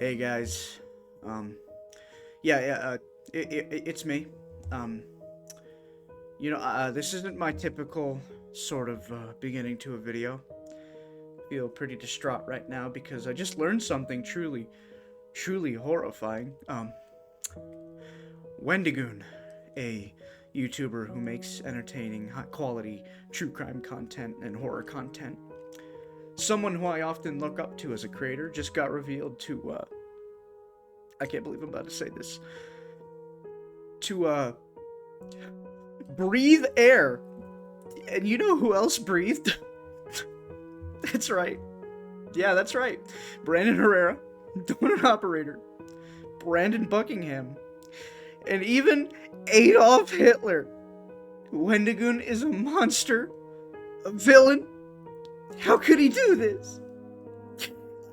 Hey guys, um, yeah, it's me. Um, this isn't my typical sort of beginning to a video. Feel pretty distraught right now because I just learned something truly horrifying. Wendigoon, a YouTuber who makes entertaining, high quality true crime content and horror content. Someone who I often look up to as a creator just got revealed to, I can't believe I'm about to say this, to, breathe air. And you know who else breathed? That's right. Yeah, that's right. Brandon Herrera, donut operator, Brandon Buckingham, and even Adolf Hitler. Wendigoon is a monster, a villain. How could he do this?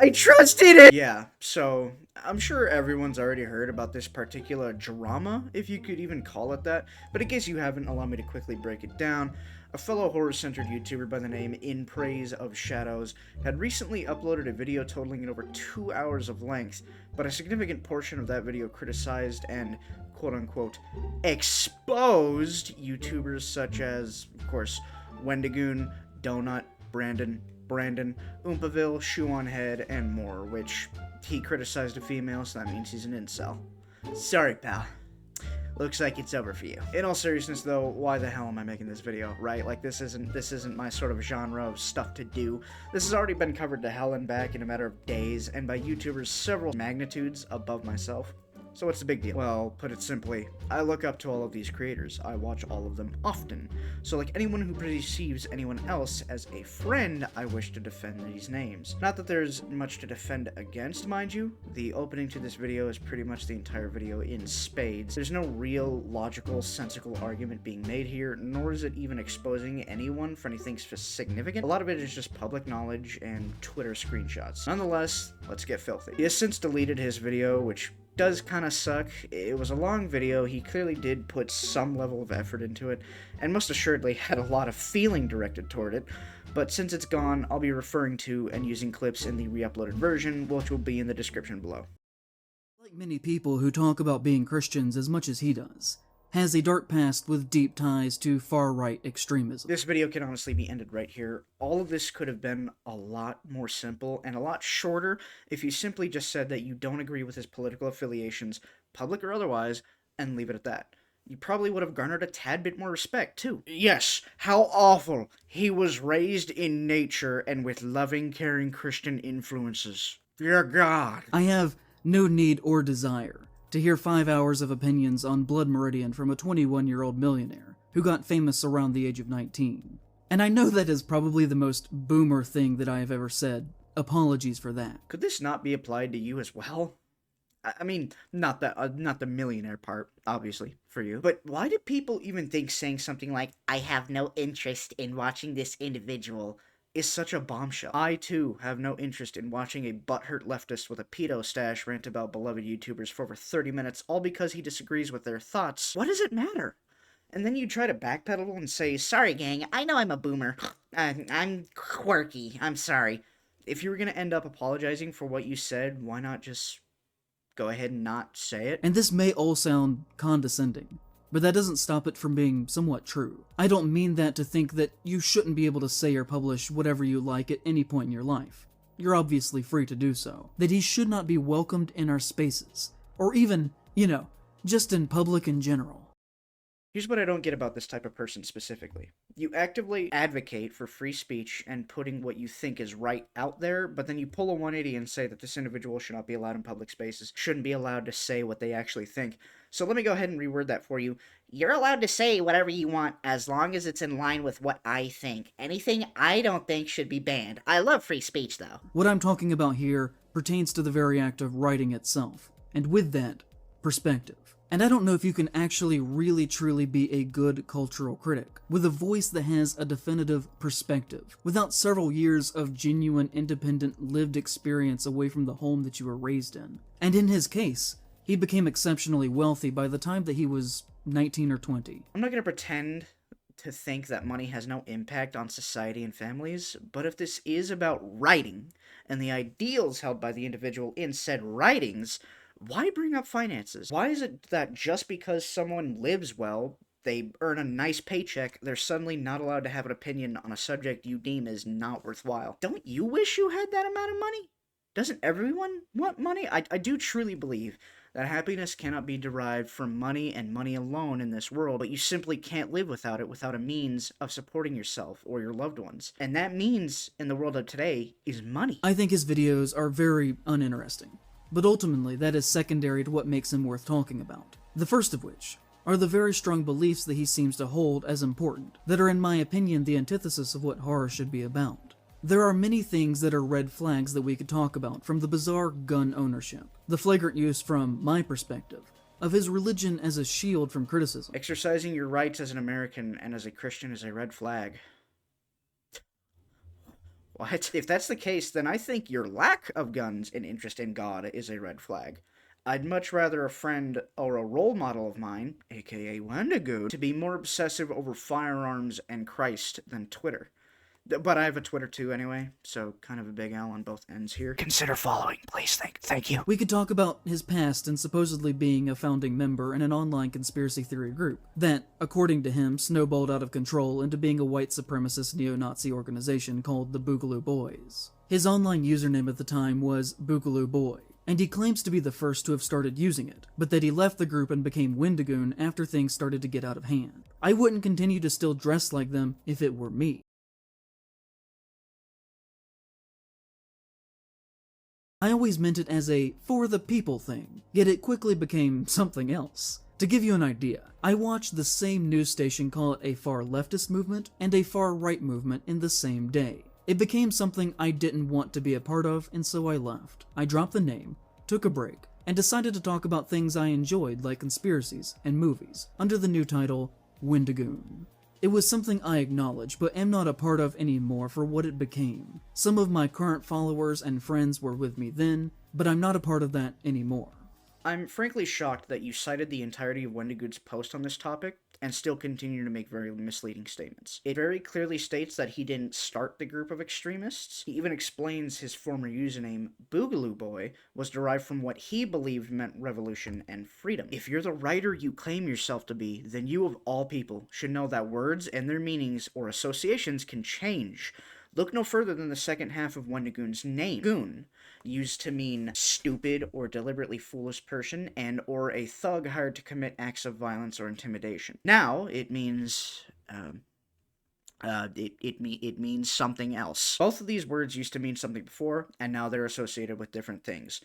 I trusted it! Yeah, so I'm sure everyone's already heard about this particular drama, if you could even call it that, but in case you haven't, allow me to quickly break it down. A fellow horror-centered YouTuber by the name In Praise of Shadows had recently uploaded a video totaling over 2 hours of length, but a significant portion of that video criticized and quote-unquote exposed YouTubers such as, of course, Wendigoon, Donut, Brandon, Oompaville, Shoe on Head, and more, which he criticized a female, so that means he's an incel. Sorry, pal. Looks like it's over for you. In all seriousness, though, why the hell am I making this video, right? Like, this isn't my sort of genre of stuff to do. This has already been covered to hell and back in a matter of days, and by YouTubers several magnitudes above myself. So what's the big deal? Well, put it simply, I look up to all of these creators. I watch all of them often. So like anyone who perceives anyone else as a friend, I wish to defend these names. Not that there's much to defend against, mind you. The opening to this video is pretty much the entire video in spades. There's no real, logical, sensical argument being made here, nor is it even exposing anyone for anything significant. A lot of it is just public knowledge and Twitter screenshots. Nonetheless, let's get filthy. He has since deleted his video, which does kind of suck. It was a long video. He clearly did put some level of effort into it, and most assuredly had a lot of feeling directed toward it, but since it's gone, I'll be referring to and using clips in the re-uploaded version, which will be in the description below. Like many people who talk about being Christians as much as he does, has a dark past with deep ties to far-right extremism. This video can honestly be ended right here. All of this could have been a lot more simple and a lot shorter if you simply just said that you don't agree with his political affiliations, public or otherwise, and leave it at that. You probably would have garnered a tad bit more respect, too. Yes, how awful. He was raised in nature and with loving, caring Christian influences. Dear God. I have no need or desire to hear 5 hours of opinions on Blood Meridian from a 21-year-old millionaire who got famous around the age of 19. And I know that is probably the most boomer thing that I have ever said. Apologies for that. Could this not be applied to you as well? I mean, not the millionaire part, obviously, for you. But why do people even think saying something like, I have no interest in watching this individual, is such a bombshell? I, too, have no interest in watching a butthurt leftist with a pedo stash rant about beloved YouTubers for over 30 minutes, all because he disagrees with their thoughts. What does it matter? And then you try to backpedal and say, sorry gang, I know I'm a boomer. I'm quirky, I'm sorry. If you were gonna end up apologizing for what you said, why not just go ahead and not say it? And this may all sound condescending, but that doesn't stop it from being somewhat true. I don't mean that to think that you shouldn't be able to say or publish whatever you like at any point in your life. You're obviously free to do so. That he should not be welcomed in our spaces, or even, just in public in general. Here's what I don't get about this type of person specifically. You actively advocate for free speech and putting what you think is right out there, but then you pull a 180 and say that this individual should not be allowed in public spaces, shouldn't be allowed to say what they actually think. So let me go ahead and reword that for you. You're allowed to say whatever you want as long as it's in line with what I think. Anything I don't think should be banned. I love free speech, though. What I'm talking about here pertains to the very act of writing itself, and with that, perspective. And I don't know if you can actually really truly be a good cultural critic with a voice that has a definitive perspective, without several years of genuine, independent, lived experience away from the home that you were raised in. And in his case, he became exceptionally wealthy by the time that he was 19 or 20. I'm not going to pretend to think that money has no impact on society and families, but if this is about writing and the ideals held by the individual in said writings, why bring up finances? Why is it that just because someone lives well, they earn a nice paycheck, they're suddenly not allowed to have an opinion on a subject you deem is not worthwhile? Don't you wish you had that amount of money? Doesn't everyone want money? I do truly believe that happiness cannot be derived from money and money alone in this world, but you simply can't live without it without a means of supporting yourself or your loved ones. And that means, in the world of today, is money. I think his videos are very uninteresting, but ultimately that is secondary to what makes him worth talking about. The first of which are the very strong beliefs that he seems to hold as important, that are in my opinion the antithesis of what horror should be about. There are many things that are red flags that we could talk about, from the bizarre gun ownership, the flagrant use from my perspective, of his religion as a shield from criticism. Exercising your rights as an American and as a Christian is a red flag. What? If that's the case, then I think your lack of guns and interest in God is a red flag. I'd much rather a friend or a role model of mine, aka Wendigoon, to be more obsessive over firearms and Christ than Twitter. But I have a Twitter too anyway, so kind of a big L on both ends here. Consider following, please. Thank you. We could talk about his past and supposedly being a founding member in an online conspiracy theory group that, according to him, snowballed out of control into being a white supremacist neo-Nazi organization called the Boogaloo Boys. His online username at the time was Boogaloo Boy, and he claims to be the first to have started using it, but that he left the group and became Wendigoon after things started to get out of hand. I wouldn't continue to still dress like them if it were me. I always meant it as a for the people thing, yet it quickly became something else. To give you an idea, I watched the same news station call it a far leftist movement and a far right movement in the same day. It became something I didn't want to be a part of, and so I left. I dropped the name, took a break, and decided to talk about things I enjoyed like conspiracies and movies, under the new title, Wendigoon. It was something I acknowledge, but am not a part of anymore for what it became. Some of my current followers and friends were with me then, but I'm not a part of that anymore. I'm frankly shocked that you cited the entirety of Wendigoon's post on this topic and still continue to make very misleading statements. It very clearly states that he didn't start the group of extremists. He even explains his former username, Boogaloo Boy, was derived from what he believed meant revolution and freedom. If you're the writer you claim yourself to be, then you of all people should know that words and their meanings or associations can change. Look no further than the second half of Wendigoon's name. Goon, used to mean stupid or deliberately foolish person, and or a thug hired to commit acts of violence or intimidation. Now, it means, it means something else. Both of these words used to mean something before, and now they're associated with different things.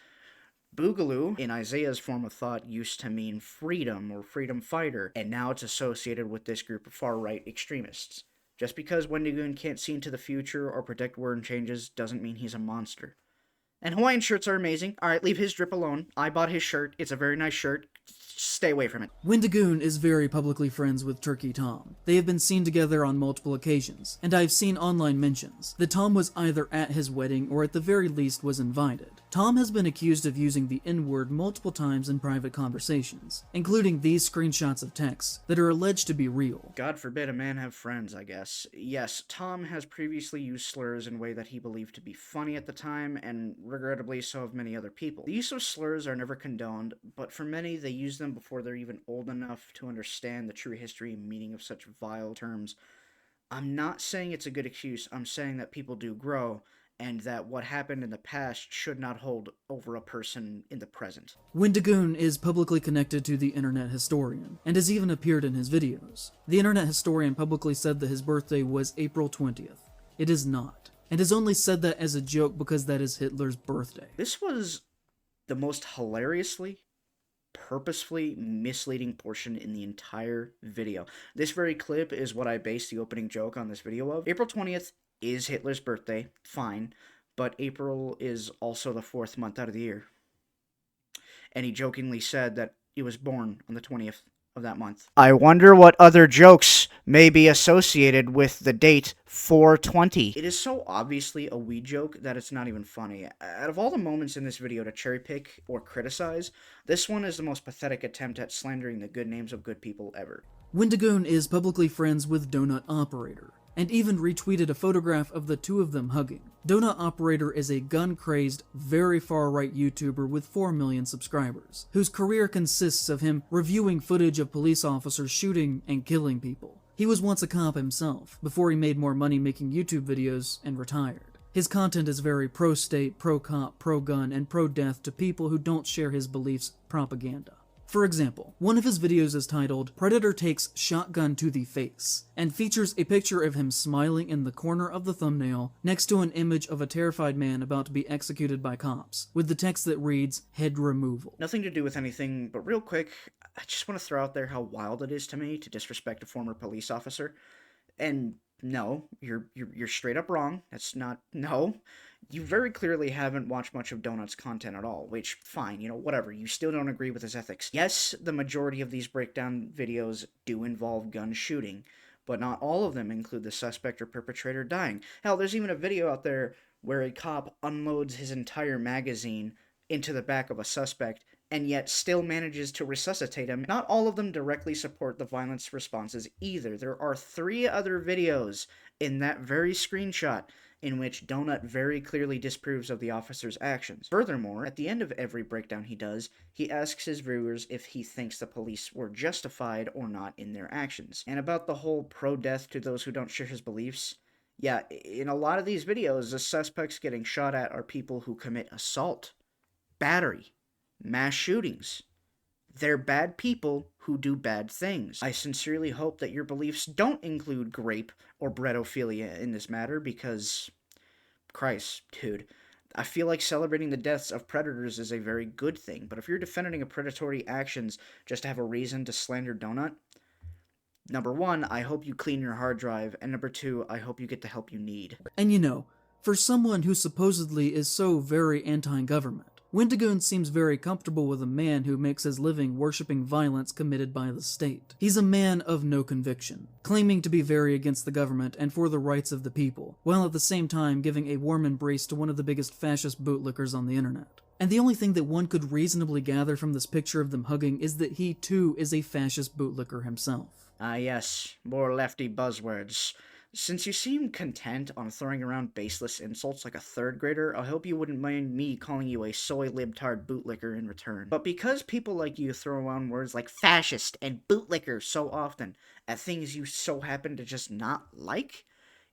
Boogaloo, in Isaiah's form of thought, used to mean freedom or freedom fighter, and now it's associated with this group of far-right extremists. Just because Wendigoon can't see into the future or predict word changes doesn't mean he's a monster. And Hawaiian shirts are amazing. Alright, leave his drip alone. I bought his shirt. It's a very nice shirt. Stay away from it. Wendigoon is very publicly friends with Turkey Tom. They have been seen together on multiple occasions, and I've seen online mentions that Tom was either at his wedding or at the very least was invited. Tom has been accused of using the N-word multiple times in private conversations, including these screenshots of texts that are alleged to be real. God forbid a man have friends, I guess. Yes, Tom has previously used slurs in a way that he believed to be funny at the time, and regrettably so have many other people. The use of slurs are never condoned, but for many they use them before they're even old enough to understand the true history and meaning of such vile terms. I'm not saying it's a good excuse, I'm saying that people do grow, and that what happened in the past should not hold over a person in the present. Wendigoon is publicly connected to the Internet Historian, and has even appeared in his videos. The Internet Historian publicly said that his birthday was April 20th. It is not, and has only said that as a joke because that is Hitler's birthday. This was the most hilariously, purposefully misleading portion in the entire video. This very clip is what I based the opening joke on this video of. April 20th is Hitler's birthday, fine, but April is also the 4th month out of the year. And he jokingly said that he was born on the 20th of that month. I wonder what other jokes may be associated with the date 420. It is so obviously a weed joke that it's not even funny. Out of all the moments in this video to cherry pick or criticize, this one is the most pathetic attempt at slandering the good names of good people ever. Wendigoon is publicly friends with Donut Operator, and even retweeted a photograph of the two of them hugging. Donut Operator is a gun-crazed, very far-right YouTuber with 4 million subscribers, whose career consists of him reviewing footage of police officers shooting and killing people. He was once a cop himself, before he made more money making YouTube videos and retired. His content is very pro-state, pro-cop, pro-gun, and pro-death to people who don't share his beliefs propaganda. For example, one of his videos is titled Predator Takes Shotgun to the Face, and features a picture of him smiling in the corner of the thumbnail next to an image of a terrified man about to be executed by cops, with the text that reads, head removal. Nothing to do with anything, but real quick, I just want to throw out there how wild it is to me to disrespect a former police officer. And no, you're straight up wrong. That's not, no. You very clearly haven't watched much of Donut's content at all, which, fine, whatever. You still don't agree with his ethics. Yes, the majority of these breakdown videos do involve gun shooting, but not all of them include the suspect or perpetrator dying. Hell, there's even a video out there where a cop unloads his entire magazine into the back of a suspect and yet still manages to resuscitate him. Not all of them directly support the violence responses either. There are 3 other videos in that very screenshot in which Donut very clearly disapproves of the officer's actions. Furthermore, at the end of every breakdown he does, he asks his viewers if he thinks the police were justified or not in their actions. And about the whole pro-death to those who don't share his beliefs, yeah, in a lot of these videos, the suspects getting shot at are people who commit assault, battery, mass shootings. They're bad people who do bad things. I sincerely hope that your beliefs don't include grape or breadophilia in this matter, because, Christ, dude, I feel like celebrating the deaths of predators is a very good thing, but if you're defending a predatory actions just to have a reason to slander Donut, number 1, I hope you clean your hard drive, and number 2, I hope you get the help you need. And for someone who supposedly is so very anti-government, Wendigoon seems very comfortable with a man who makes his living worshipping violence committed by the state. He's a man of no conviction, claiming to be very against the government and for the rights of the people, while at the same time giving a warm embrace to one of the biggest fascist bootlickers on the internet. And the only thing that one could reasonably gather from this picture of them hugging is that he too is a fascist bootlicker himself. Ah yes, more lefty buzzwords. Since you seem content on throwing around baseless insults like a 3rd grader, I hope you wouldn't mind me calling you a soy libtard bootlicker in return. But because people like you throw around words like fascist and bootlicker so often at things you so happen to just not like,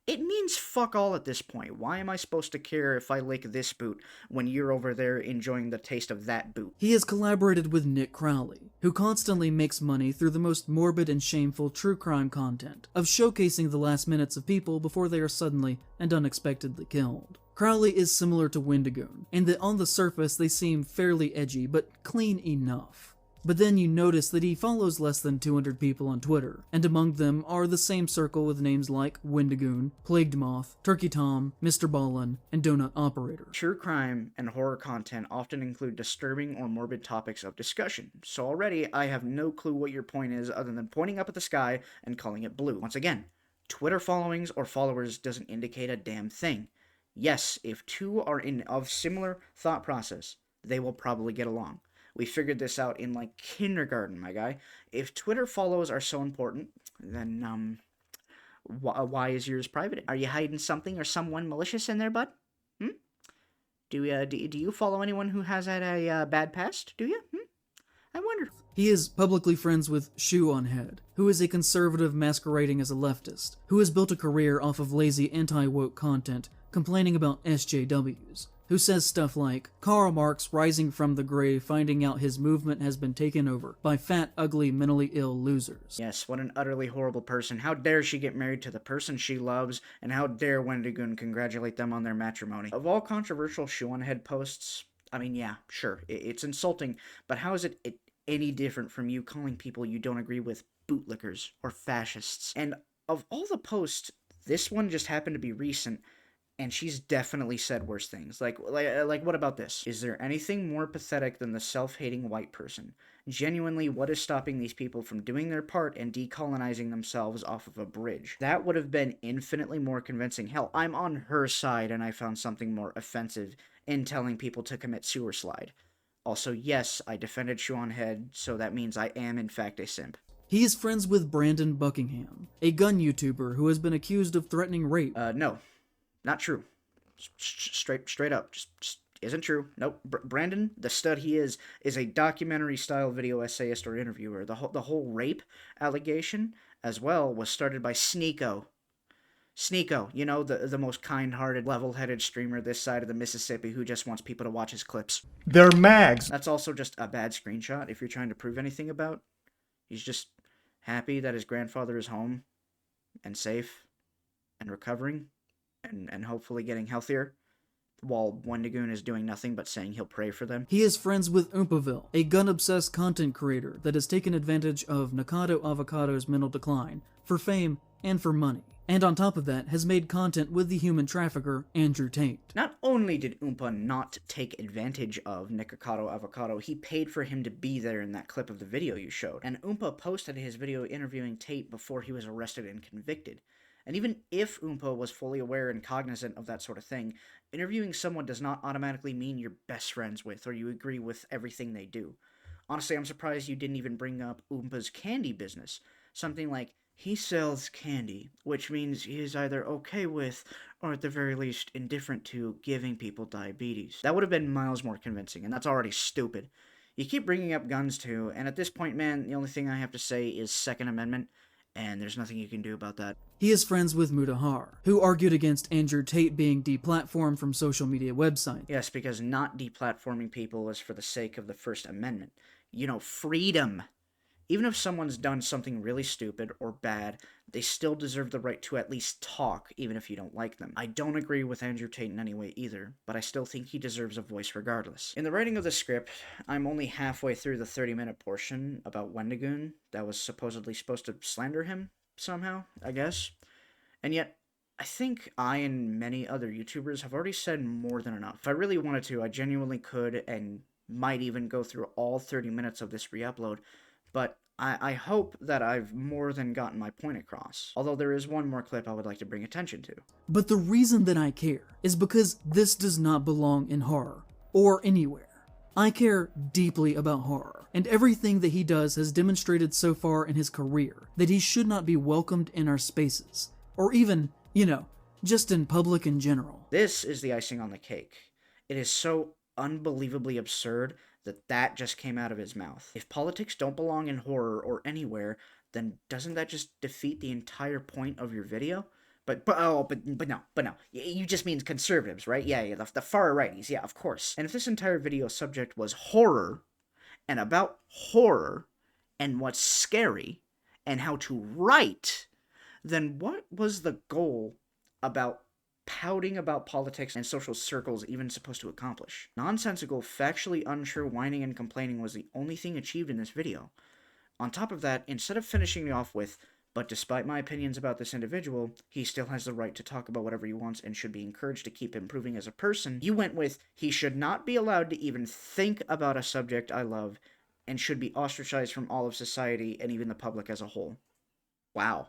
it means fuck all at this point. Why am I supposed to care if I lick this boot when you're over there enjoying the taste of that boot? He has collaborated with Nick Crowley, who constantly makes money through the most morbid and shameful true crime content, of showcasing the last minutes of people before they are suddenly and unexpectedly killed. Crowley is similar to Wendigoon, in that on the surface they seem fairly edgy, but clean enough. But then you notice that he follows less than 200 people on Twitter, and among them are the same circle with names like Wendigoon, Plagued Moth, Turkey Tom, Mr. Ballin, and Donut Operator. True crime and horror content often include disturbing or morbid topics of discussion, so already I have no clue what your point is other than pointing up at the sky and calling it blue. Once again, Twitter followings or followers doesn't indicate a damn thing. Yes, if 2 are of similar thought process, they will probably get along. We figured this out in, like, kindergarten, my guy. If Twitter follows are so important, then, why is yours private? Are you hiding something or someone malicious in there, bud? Do you follow anyone who has had a bad past? Do you? I wonder. He is publicly friends with Shoe on Head, who is a conservative masquerading as a leftist, who has built a career off of lazy anti-woke content, complaining about SJWs, who says stuff like, Karl Marx rising from the grave finding out his movement has been taken over by fat, ugly, mentally ill losers. Yes, what an utterly horrible person. How dare she get married to the person she loves, and how dare Wendigoon congratulate them on their matrimony. Of all controversial Shoe on Head posts, I mean, yeah, sure, it's insulting, but how is it any different from you calling people you don't agree with bootlickers or fascists? And of all the posts, this one just happened to be recent, and she's definitely said worse things. Like, what about this? Is there anything more pathetic than the self-hating white person? Genuinely, what is stopping these people from doing their part and decolonizing themselves off of a bridge? That would have been infinitely more convincing. Hell, I'm on her side, and I found something more offensive in telling people to commit sewer slide. Also, yes, I defended Shoe on Head, so that means I am in fact a simp. He is friends with Brandon Buckingham, a gun YouTuber who has been accused of threatening rape. No, not true. Straight up, just isn't true. Nope. Brandon, the stud he is a documentary-style video essayist or interviewer. The whole rape allegation, as well, was started by Sneeko. Sneeko, you know, the most kind-hearted, level-headed streamer this side of the Mississippi who just wants people to watch his clips. They're mags. That's also just a bad screenshot if you're trying to prove anything about. He's just happy that his grandfather is home and safe and recovering and hopefully getting healthier, while Wendigoon is doing nothing but saying he'll pray for them. He is friends with Oompaville, a gun-obsessed content creator that has taken advantage of Nakado Avocado's mental decline for fame and for money. And on top of that, has made content with the human trafficker, Andrew Tate. Not only did Oompa not take advantage of Nikocado Avocado, he paid for him to be there in that clip of the video you showed. And Oompa posted his video interviewing Tate before he was arrested and convicted. And even if Oompa was fully aware and cognizant of that sort of thing, interviewing someone does not automatically mean you're best friends with or you agree with everything they do. Honestly, I'm surprised you didn't even bring up Oompa's candy business. Something like, he sells candy, which means he is either okay with, or at the very least, indifferent to, giving people diabetes. That would have been miles more convincing, and that's already stupid. You keep bringing up guns too, and at this point, man, the only thing I have to say is Second Amendment, and there's nothing you can do about that. He is friends with Mutahar, who argued against Andrew Tate being deplatformed from social media websites. Yes, because not deplatforming people is for the sake of the First Amendment. You know, freedom. Even if someone's done something really stupid or bad, they still deserve the right to at least talk, even if you don't like them. I don't agree with Andrew Tate in any way either, but I still think he deserves a voice regardless. In the writing of the script, I'm only halfway through the 30-minute portion about Wendigoon that was supposedly supposed to slander him somehow, I guess. And yet, I think I and many other YouTubers have already said more than enough. If I really wanted to, I genuinely could and might even go through all 30 minutes of this re-upload, but I hope that I've more than gotten my point across. Although there is one more clip I would like to bring attention to. But the reason that I care is because this does not belong in horror, or anywhere. I care deeply about horror, and everything that he does has demonstrated so far in his career that he should not be welcomed in our spaces, or even, just in public in general. This is the icing on the cake. It is so unbelievably absurd that just came out of his mouth. If politics don't belong in horror or anywhere, then doesn't that just defeat the entire point of your video? But no. You just mean conservatives, right? Yeah, the far righties, yeah, of course. And if this entire video subject was horror, and about horror, and what's scary, and how to write, then what was the goal about pouting about politics and social circles even supposed to accomplish? Nonsensical, factually unsure whining and complaining was the only thing achieved in this video. On top of that, instead of finishing me off with, but despite my opinions about this individual, he still has the right to talk about whatever he wants and should be encouraged to keep improving as a person, you went with, he should not be allowed to even think about a subject I love and should be ostracized from all of society and even the public as a whole. Wow.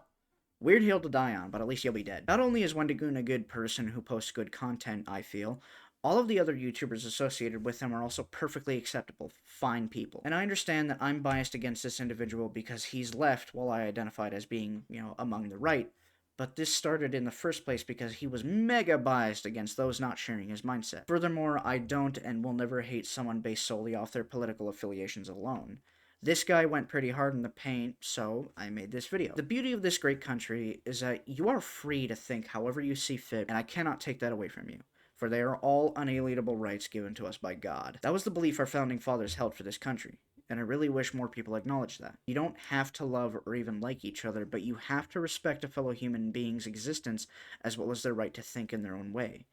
Weird hill to die on, but at least you'll be dead. Not only is Wendigoon a good person who posts good content, I feel, all of the other YouTubers associated with him are also perfectly acceptable, fine people. And I understand that I'm biased against this individual because he's left while I identified as being, among the right, but this started in the first place because he was mega biased against those not sharing his mindset. Furthermore, I don't and will never hate someone based solely off their political affiliations alone. This guy went pretty hard in the paint, so I made this video. The beauty of this great country is that you are free to think however you see fit, and I cannot take that away from you, for they are all unalienable rights given to us by God. That was the belief our founding fathers held for this country, and I really wish more people acknowledged that. You don't have to love or even like each other, but you have to respect a fellow human being's existence as well as their right to think in their own way.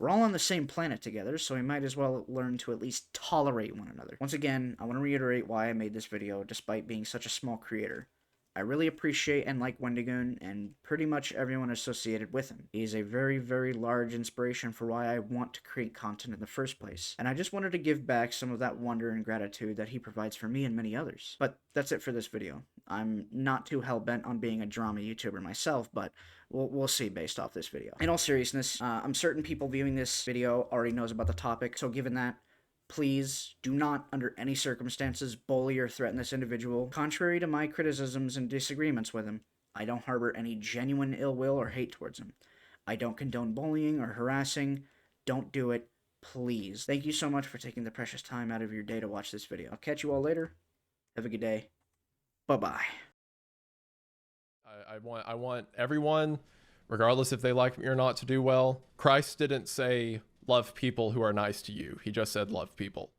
We're all on the same planet together, so we might as well learn to at least tolerate one another. Once again, I want to reiterate why I made this video, despite being such a small creator. I really appreciate and like Wendigoon, and pretty much everyone associated with him. He is a very, very large inspiration for why I want to create content in the first place, and I just wanted to give back some of that wonder and gratitude that he provides for me and many others. But that's it for this video. I'm not too hell-bent on being a drama YouTuber myself, but we'll see based off this video. In all seriousness, I'm certain people viewing this video already knows about the topic, so given that, Please do not, under any circumstances, bully or threaten this individual. Contrary to my criticisms and disagreements with him, I don't harbor any genuine ill will or hate towards him. I don't condone bullying or harassing. Don't do it, please. Thank you so much for taking the precious time out of your day to watch this video. I'll catch you all later. Have a good day. Bye-bye. I want everyone, regardless if they like me or not, to do well. Christ didn't say love people who are nice to you. He just said love people.